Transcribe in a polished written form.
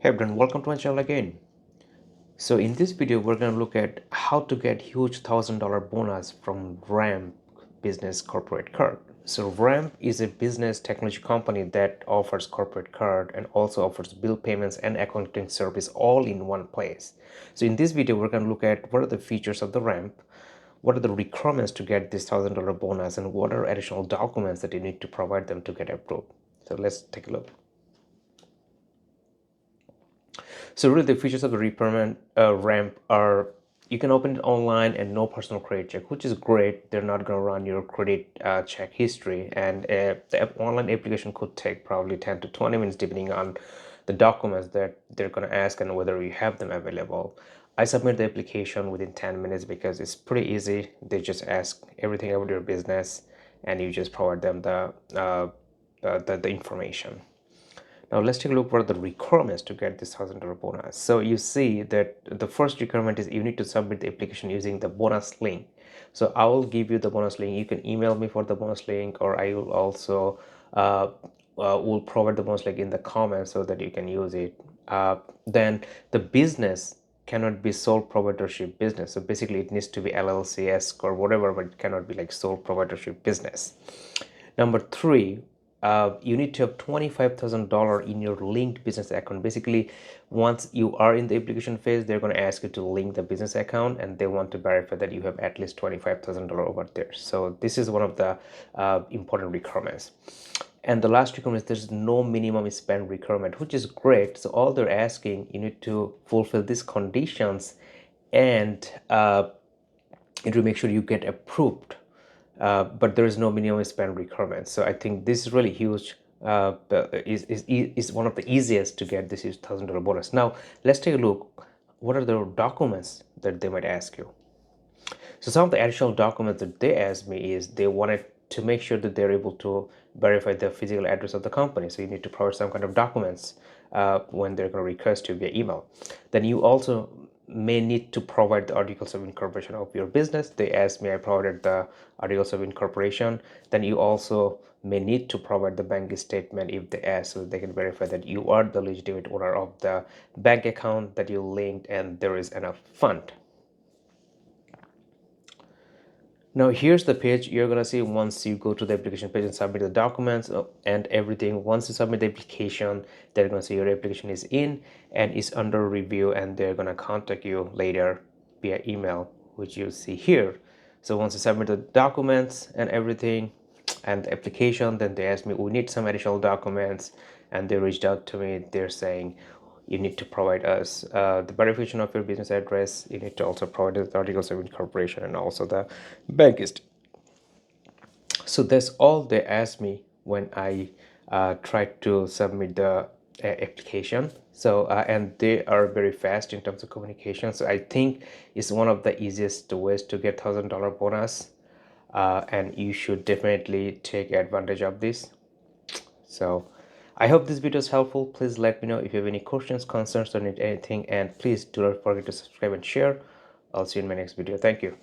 Hey everyone, welcome to my channel again. So in this video, we're going to look at how to get huge $1,000 bonus from Ramp Business Corporate Card. So Ramp is a business technology company that offers corporate card and also offers bill payments and accounting service all in one place. So in this video, we're going to look at what are the features of the Ramp, what are the requirements to get this $1,000 bonus, and what are additional documents that you need to provide them to get approved. So let's take a look. So really the features of the repayment ramp are you can open it online and no personal credit check, which is great. They're not going to run your credit check history, and the online application could take probably 10 to 20 minutes depending on the documents that they're going to ask and whether you have them available. I submit the application within 10 minutes because it's pretty easy. They just ask everything about your business and you just provide them the information. Now let's take a look what are the requirements to get this $1,000 bonus. So you see that the first requirement is you need to submit the application using the bonus link. So I will give you the bonus link. You can email me for the bonus link, or I will also will provide the bonus link in the comments so that you can use it. Then the business cannot be sole proprietorship business. So basically it needs to be LLC or whatever, but it cannot be like sole proprietorship business. Number three, you need to have $25,000 in your linked business account. Basically, once you are in the application phase, they're going to ask you to link the business account, and they want to verify that you have at least $25,000 over there. So this is one of the important requirements. And the last requirement is there's no minimum spend requirement, which is great. So all they're asking, you need to fulfill these conditions, and it will make sure you get approved. But there is no minimum spend requirement. So I think this is really huge. Is one of the easiest to get this $1,000 bonus. Now let's take a look. What are the documents that they might ask you? So some of the additional documents that they asked me is they wanted to make sure that they're able to verify the physical address of the company. So you need to provide some kind of documents when they're going to request you via email. Then you also may need to provide the articles of incorporation of your business. They asked me, I provided the articles of incorporation. Then you also may need to provide the bank statement if they ask, so they can verify that you are the legitimate owner of the bank account that you linked and there is enough fund. Now here's the page you're gonna see once you go to the application page and submit the documents and everything. Once you submit the application, they're gonna say your application is in and is under review, and they're gonna contact you later via email, which you see here. So once you submit the documents and everything and the application, then they asked me, we need some additional documents, and they reached out to me. They're saying, you need to provide us the verification of your business address. You need to also provide the articles of incorporation and also the bank statement. So that's all they asked me when I tried to submit the application. So and they are very fast in terms of communication. So I think it's one of the easiest ways to get $1,000 bonus, and you should definitely take advantage of this. So I hope this video is helpful. Please let me know if you have any questions, concerns, or need anything, and please do not forget to subscribe and share. I'll see you in my next video. Thank you.